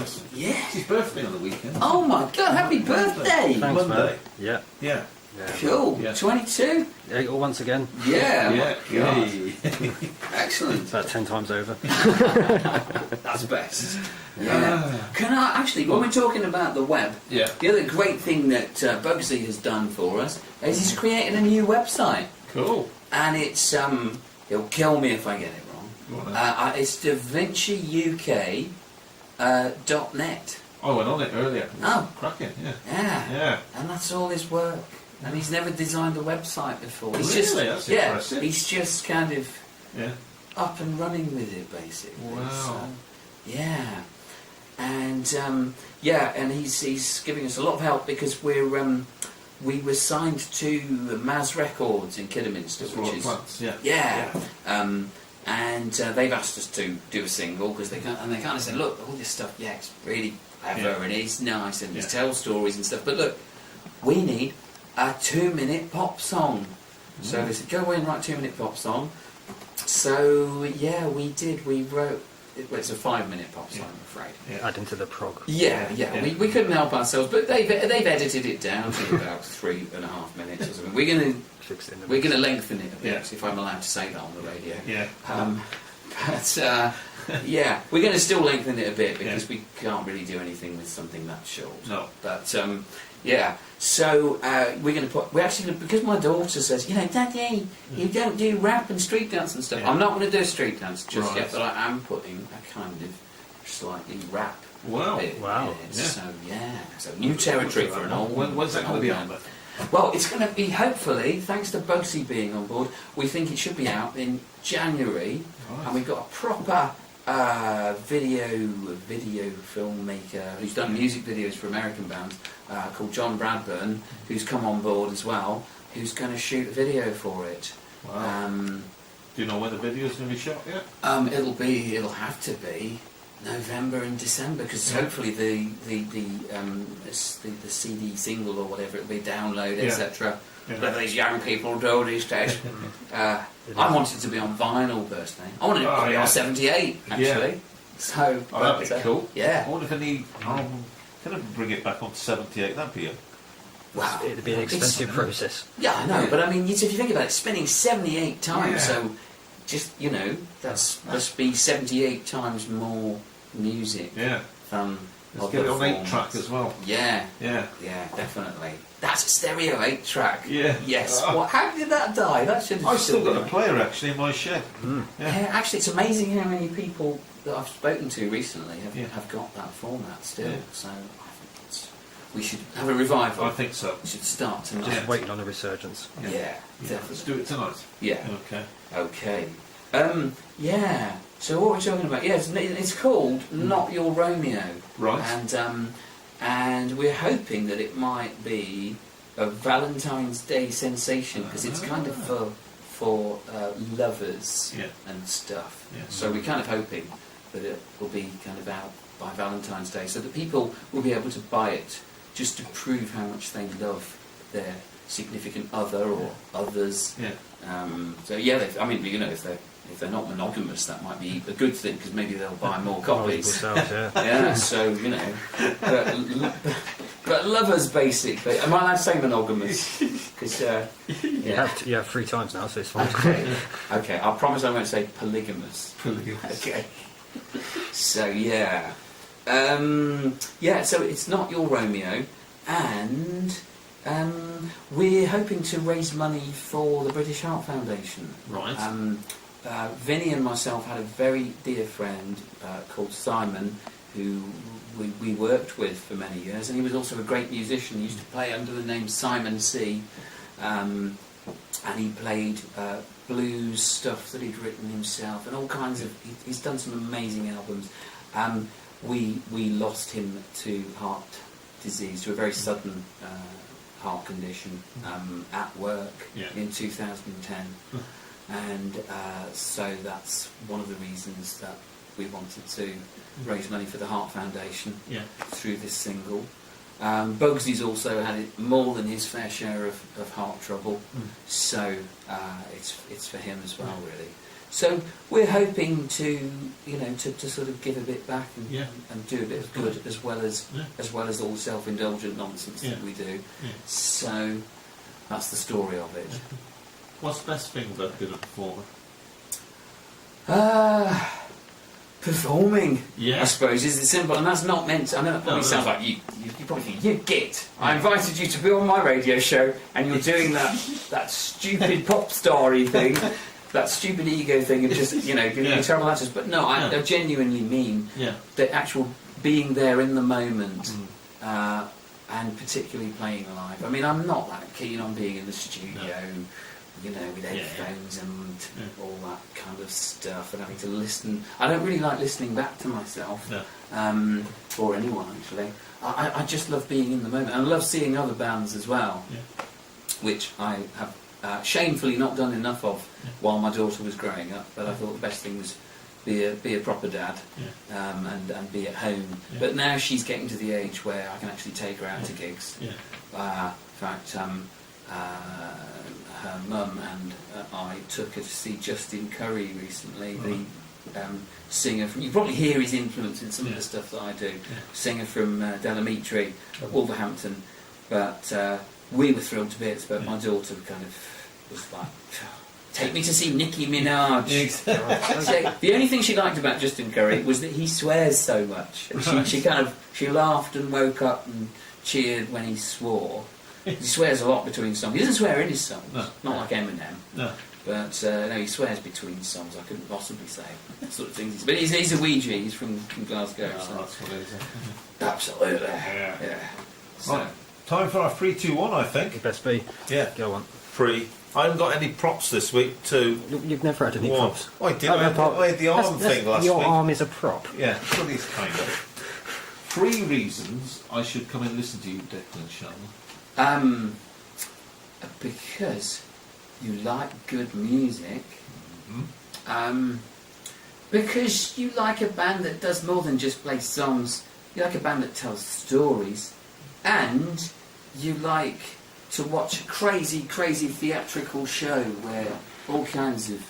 Yes. Yeah. It's his birthday on the weekend. Oh my God! Happy birthday! Thanks, Monday. man. Yeah. Yeah. Cool. Yeah. 22. Yeah, once again. Yeah. Yeah. My God. Hey. Excellent. About 10 times over. That's best. Yeah. Can I actually, when we're talking about the web, Yeah. the other great thing that Bugsy has done for us is he's created a new website, Cool. and it's he'll kill me if I get it wrong. Go on then. It's DaVinciUK .net. I went on it earlier. Oh. Cracking. Yeah. Yeah. Yeah. And that's all his work. And he's never designed a website before. He's Really? just, That's yeah, impressive. he's just kind of Yeah. up and running with it, basically. Wow. So, yeah. And yeah, and he's giving us a lot of help because we were signed to Maz Records in Kidderminster, Just which Royal is Plants. Yeah. yeah. And they've asked us to do a single because they kind of said, look, all this stuff, yeah, it's really clever and it's nice and it tells stories and stuff, but look, we need a 2-minute pop song. So they said, go away and write a 2-minute pop song. So yeah, we did. We wrote. Well, it's a 5-minute pop song, I'm afraid. Yeah. Add into the prog. Yeah. We couldn't help ourselves, but they've edited it down to about 3.5 minutes or something. Fixed in the We're gonna lengthen it a bit, Yeah. if I'm allowed to say that on the radio. Yeah. But yeah, we're going to still lengthen it a bit because we can't really do anything with something that short. No. But yeah, so we're going to put. We actually, because my daughter says, Daddy, you don't do rap and street dance and stuff. Yeah. I'm not going to do a street dance just Right. yet, but I am putting a kind of slightly rap. Wow. bit Wow. in it. Yeah. So new territory for an old. When's that going to be on then? Well, it's going to be, hopefully, thanks to Bugsy being on board, we think it should be out in January. Right. And we've got a proper video filmmaker who's done music videos for American bands called John Bradburn, who's come on board as well, who's going to shoot a video for it. Wow. Do you know when the video's going to be shot yet? It'll have to be November and December, because hopefully the CD single or whatever it'll be, download, etc. Yeah. Whatever these young people do these days. I wanted it to be on vinyl personally. I wanted it to be on 78 actually. Yeah. So that'd be cool. Yeah. I wonder if I need. Can I bring it back on to 78? That'd be it. Wow. It'd be an expensive process. Yeah, I know, Yeah. but I mean, if you think about it, spinning 78 times, Yeah. so just that's must be 78 times more music Yeah. than. Let's other get it on 8 forms. track as well. Yeah. Yeah. Yeah, definitely. That's a stereo 8-track. Yeah. Yes. How did that die? That should have I've still got been a player actually in my shed. Yeah, actually, it's amazing how many people that I've spoken to recently have got that format still. Yeah. So I think we should have a revival. I think so. We should start tonight. Just waiting on a resurgence. Yeah, Let's definitely. do it tonight. Yeah. Okay. Okay. Yeah. So what we're talking about? Yes, it's called Not Your Romeo. Right. And we're hoping that it might be a Valentine's Day sensation, because it's kind of for lovers and stuff. Yeah. So we're kind of hoping that it will be kind of out by Valentine's Day, so that people will be able to buy it just to prove how much they love their significant other or others. Yeah. So yeah, if they're not monogamous, that might be a good thing, because maybe they'll buy more copies. Sales, yeah. Yeah, so but lovers basically. Am I allowed to say monogamous? Because You have 3 times now, so it's fine. okay. I promise I won't say polygamous. Polygamous. Okay. So yeah, So it's Not Your Romeo, and we're hoping to raise money for the British Heart Foundation. Right. Vinny and myself had a very dear friend called Simon, who we worked with for many years, and he was also a great musician. He used to play under the name Simon C, and he played blues stuff that he'd written himself, and all kinds of. He's done some amazing albums. We lost him to heart disease, to a very sudden heart condition at work in 2010. And so that's one of the reasons that we wanted to raise money for the Heart Foundation through this single. Bugsy's also had more than his fair share of heart trouble, so it's for him as well, really. So we're hoping to, to sort of give a bit back and do a bit of good as well as all the self-indulgent nonsense that we do. Yeah. So that's the story of it. What's the best thing about being a performer? Performing, Yeah. I suppose, is it simple, and that's not meant. I know that probably sounds like you probably think, you git. I invited you to be on my radio show, and you're doing that stupid pop starry thing, that stupid ego thing of just giving me terrible answers. But no, I genuinely mean the actual being there in the moment, and particularly playing live. I mean, I'm not that keen on being in the studio. With headphones and all that kind of stuff, and having to listen. I don't really like listening back to myself, or anyone actually. I just love being in the moment. And I love seeing other bands as well, which I have shamefully not done enough of while my daughter was growing up. But I thought the best thing was be a proper dad, and be at home. But now she's getting to the age where I can actually take her out to gigs. In fact, her mum and I took her to see Justin Curry recently, the singer from... You probably hear his influence in some of the stuff that I do. Singer from Delamitri, Wolverhampton. But we were thrilled to bits, but my daughter kind of was like, take me to see Nicki Minaj. So the only thing she liked about Justin Curry was that he swears so much. And she laughed and woke up and cheered when he swore. He swears a lot between songs. He doesn't swear in his songs, not like Eminem. No. But he swears between songs. I couldn't possibly say sort of things. But he's a Ouija. He's from Glasgow. Oh, so. that's what it is. Absolutely. Yeah. So. Right. Time for our 3, 2, 1, I think. Best be. Yeah. Go on. 3. I haven't got any props this week to... You've never had any one. props. Oh, I did. I had the arm thing last your week. Your arm is a prop. Yeah, well, it's kind of. 3 reasons I should come and listen to you, Declan Sharma. Because you like good music. Because you like a band that does more than just play songs. You like a band that tells stories, and you like to watch a crazy theatrical show where all kinds of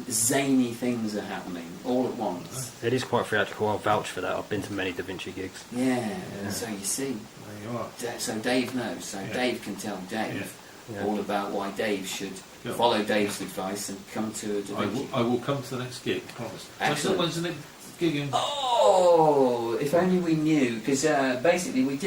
zany things are happening all at once. It is quite theatrical. I'll vouch for that. I've been to many Da Vinci gigs. Yeah. So you see. There you are. So Dave knows. So Dave can tell Dave all about why Dave should follow Dave's advice and come to a Da Vinci. I will come to the next gig, I promise. Excellent. When's the next gig in? Oh, if only we knew. Because basically we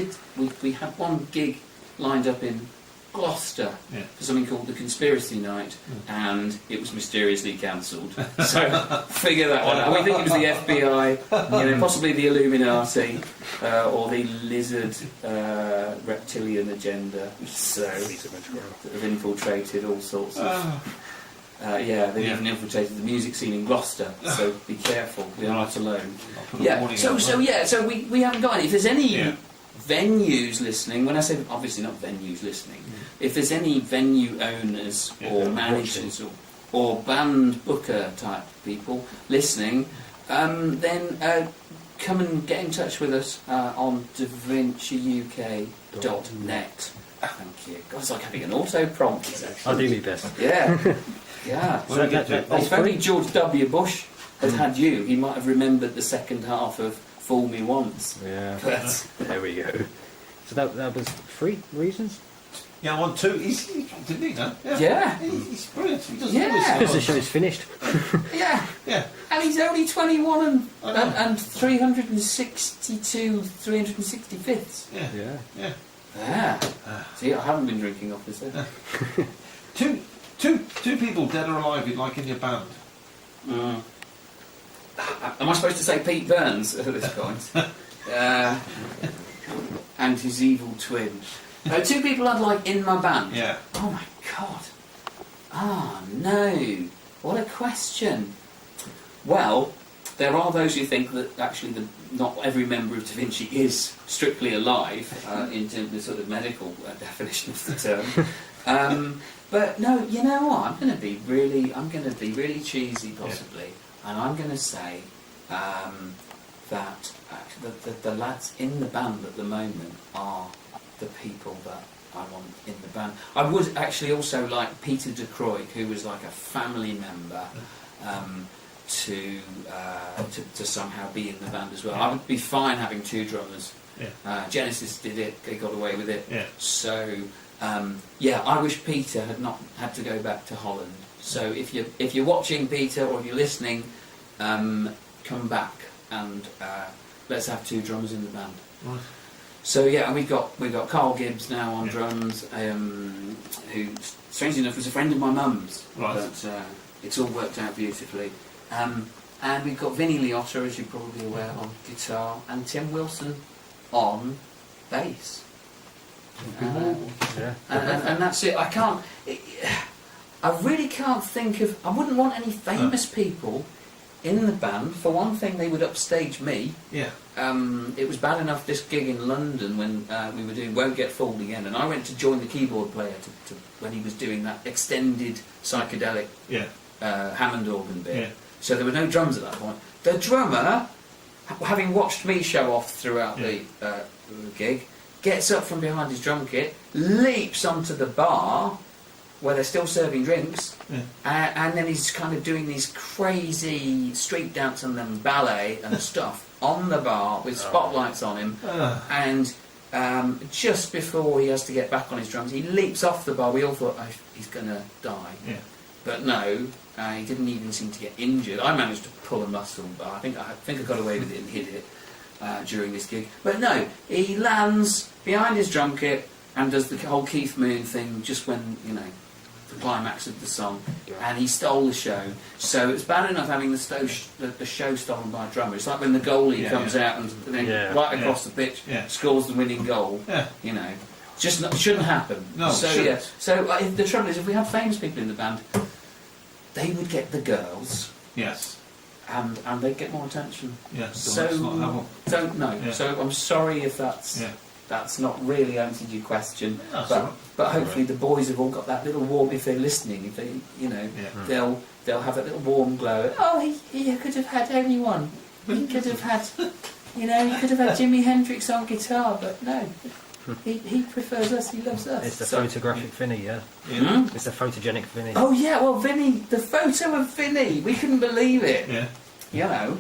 had one gig lined up in Gloucester for something called the Conspiracy Night, and it was mysteriously cancelled. So figure that one out. We think it was the FBI, possibly the Illuminati, or the lizard reptilian agenda. So that have infiltrated all sorts of. They've even infiltrated the music scene in Gloucester. So be careful. We are not alone. So we haven't got any. If there's any venues listening, when I say obviously not venues listening, if there's any venue owners or managers or band booker type people listening, then come and get in touch with us on davinciuk.net. Thank you. God, it's like having an auto prompt. I'll do my best. Yeah. So If only George W. Bush had had you, he might have remembered the second half of Fool Me Once. Yeah. But there we go. So that was 3 reasons? Yeah, 1, 2. He's didn't he? No? Yeah. He's brilliant. He doesn't Because the show's finished. Yeah. And he's only 21 and 362 365ths. Yeah. See, I haven't been drinking off this. Two people, dead or alive, you'd like in your band. Am I supposed to say Pete Burns at this point? And his evil twin. 2 people I'd like in my band. Yeah. Oh my God. Ah, no. What a question. Well, there are those who think that actually not every member of Da Vinci is strictly alive in terms of the sort of medical definition of the term. But no, you know what? I'm going to be really cheesy, possibly, and I'm going to say that the lads in the band at the moment are the people that I want in the band. I would actually also like Peter de Croix, who was like a family member to somehow be in the band as well. I would be fine having 2 drummers. Yeah. Genesis did it; they got away with it. Yeah. So I wish Peter had not had to go back to Holland. So if you're watching, Peter, or if you're listening, come back and let's have 2 drummers in the band. Right. So yeah, we've got Carl Gibbs now on drums, who, strangely enough, was a friend of my mum's. Right. But it's all worked out beautifully. And we've got Vinnie Liotta, as you're probably aware, on guitar, and Tim Wilson on bass. Yeah. And that's it. I really can't think of. I wouldn't want any famous people in the band. For one thing, they would upstage me. Yeah. It was bad enough this gig in London when we were doing Won't Get Fooled Again, and I went to join the keyboard player when he was doing that extended psychedelic Hammond organ bit. Yeah. So there were no drums at that point. The drummer, having watched me show off throughout the gig, gets up from behind his drum kit, leaps onto the bar where they're still serving drinks, and then he's kind of doing these crazy street dance and then ballet and stuff on the bar with spotlights on him, and just before he has to get back on his drums, he leaps off the bar. We all thought, oh, he's going to die. Yeah. But no, he didn't even seem to get injured. I managed to pull a muscle, but I think I got away with it and hid it during this gig. But no, he lands behind his drum kit and does the whole Keith Moon thing just when, the climax of the song, and he stole the show. So it's bad enough having the show stolen by a drummer. It's like when the goalie comes out and then right across the pitch scores the winning goal. Yeah. Shouldn't happen. No, so shouldn't. So the trouble is, if we had famous people in the band, they would get the girls. Yes. And they'd get more attention. Yeah. So let's not have one. don't know. Yeah. So I'm sorry if that's not really answered your question. That's all right. But hopefully the boys have all got that little warm. If they're listening, if they they'll have that little warm glow. Oh, he could have had anyone. He could have had, he could have had Jimi Hendrix on guitar, but no. He prefers us. He loves us. It's the photographic Vinny, yeah. It's the photogenic Vinny. Oh yeah, well Vinny, the photo of Vinny, we couldn't believe it. Yeah.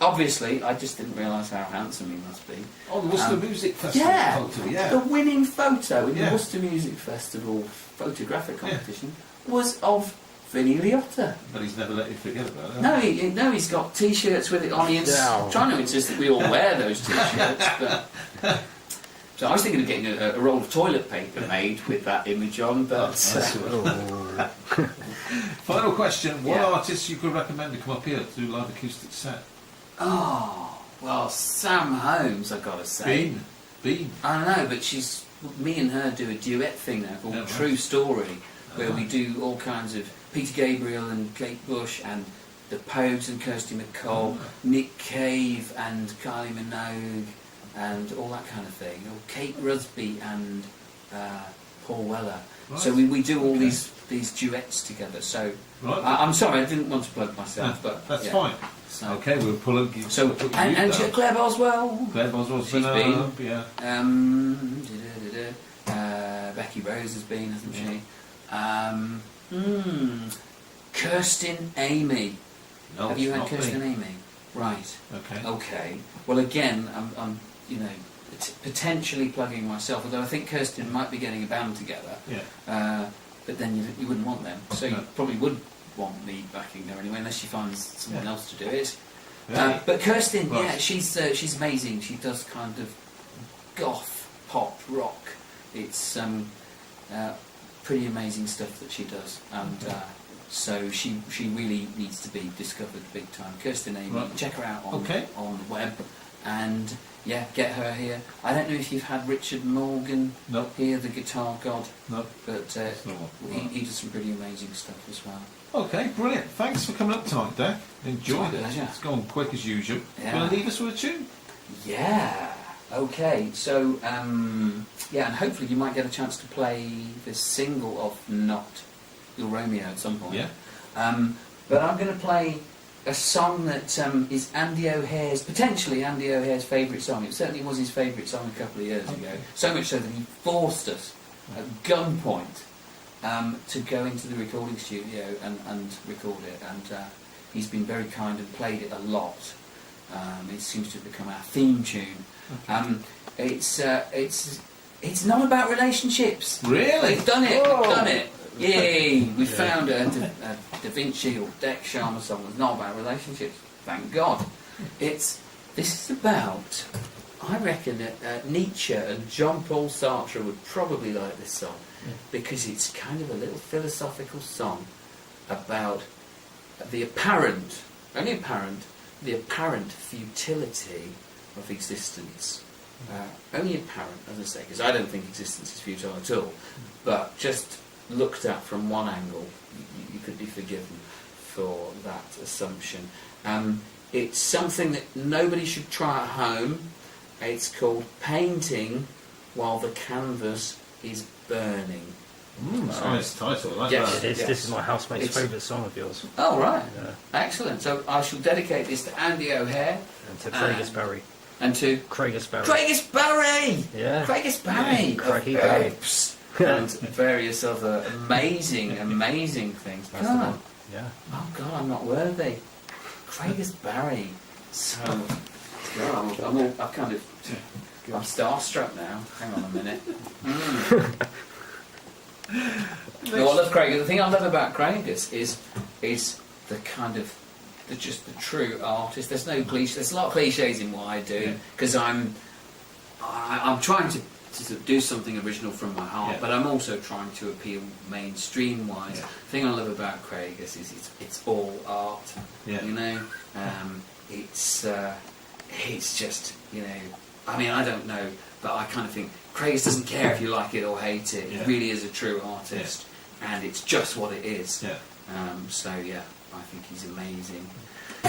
Obviously, I just didn't realise how handsome he must be. Oh, the Worcester Music Festival photo, the winning photo in the Worcester Music Festival photographic competition was of Vinnie Liotta. But he's never let you forget about it. No, he's got T-shirts with it on. He's trying to insist that we all wear those T-shirts. But so I was thinking of getting a roll of toilet paper made with that image on. But final question: what artists you could recommend to come up here to do live acoustic set? Oh, well, Sam Holmes, I've got to say. Bean. I know, but me and her do a duet thing now called True Story, where we do all kinds of Peter Gabriel and Kate Bush and the Pogues and Kirsty MacColl, Nick Cave and Kylie Minogue and all that kind of thing, or Kate Rusby and Paul Weller. Right. So we do all these duets together. So I'm sorry, I didn't want to plug myself, but that's fine. So, okay, we'll pull up. And Claire Boswell. Claire Boswell's She's been. Yeah. Becky Rose has been, hasn't she? Kirsten Amy. No, have you had not Kirsten me. Amy? Right. Okay. Okay. Well, again, I'm potentially plugging myself, although I think Kirsten might be getting a band together. Yeah. But then you wouldn't want them, so you probably would want me backing her anyway, unless she finds someone else to do it. But Kirsten, she's amazing. She does kind of goth pop rock. It's pretty amazing stuff that she does, and so she really needs to be discovered big time. Kirsten Amy, check her out on the web, and get her here. I don't know if you've had Richard Morgan here, the guitar god. No, but he does some pretty amazing stuff as well. Okay, brilliant. Thanks for coming up tonight, Dec. Enjoyed it. Pleasure. It's gone quick as usual. Going to leave us with a tune? Yeah. Okay. So, and hopefully you might get a chance to play this single of Not Your Romeo at some point. Yeah. But I'm going to play a song that is potentially Andy O'Hare's favourite song. It certainly was his favourite song a couple of years ago. So much so that he forced us at gunpoint to go into the recording studio and record it, and he's been very kind and played it a lot. It seems to have become our theme tune. It's not about relationships. Really? We've done it. Whoa. We've done it. Yay! We found a Da Vinci or Declan Sharma song that's not about relationships. Thank God. This is about. I reckon that Nietzsche and Jean-Paul Sartre would probably like this song because it's kind of a little philosophical song about the apparent, only apparent, the apparent futility of existence. Only apparent, as I say, because I don't think existence is futile at all. But just looked at from one angle, you could be forgiven for that assumption. It's something that nobody should try at home. It's called Painting While the Canvas is Burning. It's a nice title, I like Yes. that. It is. Yes. This is my housemate's It's- favourite song of yours. Oh, right. Yeah. Excellent. So I shall dedicate this to Andy O'Hare And to Craigus Barry. and to Craigus Barry. Craigus Barry! Yeah. Craigus Barry! Craigie of Barry. Apes and various other amazing things. That's the God. one. Yeah. Oh God, I'm not worthy. Craigus Barry. So, God, I'm starstruck now. Hang on a minute. No, I love Craigus. The thing I love about Craigus is the kind of just the true artist. There's no cliche. There's a lot of cliches in what I do because I'm trying to sort of do something original from my heart, but I'm also trying to appeal mainstream wise. The thing I love about Craigus is it's all art. Yeah. You know, it's just, you know, I mean, I don't know, but I kind of think Craigus doesn't care if you like it or hate it. Yeah. He really is a true artist, and it's just what it is. Yeah. So yeah, I think he's amazing.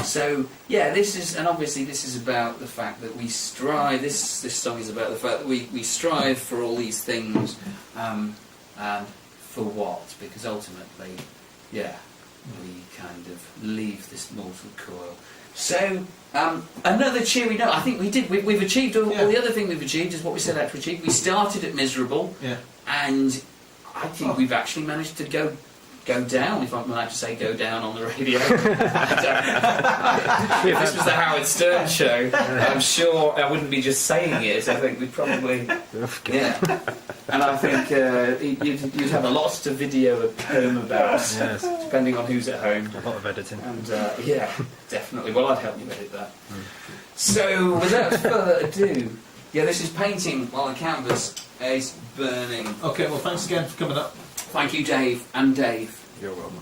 So yeah, this is about the fact that we strive. This song is about the fact that we strive for all these things, and for what? Because ultimately, yeah, we kind of leave this mortal coil. So another cheery note. I think we've achieved all the other thing we've achieved is what we set out to achieve. We started at miserable, and I think we've actually managed to go down, if I'm allowed to say go down on the radio. If this was the Howard Stern show, I'm sure I wouldn't be just saying it. I think we'd probably, and I think you'd have a lot to video at home about, depending on who's at home. A lot of editing. And yeah, definitely. Well, I'd help you edit that. So, without further ado, this is Painting While the Canvas is Burning. Okay, well, thanks again for coming up. Thank you, Dave, and Dave. You're welcome.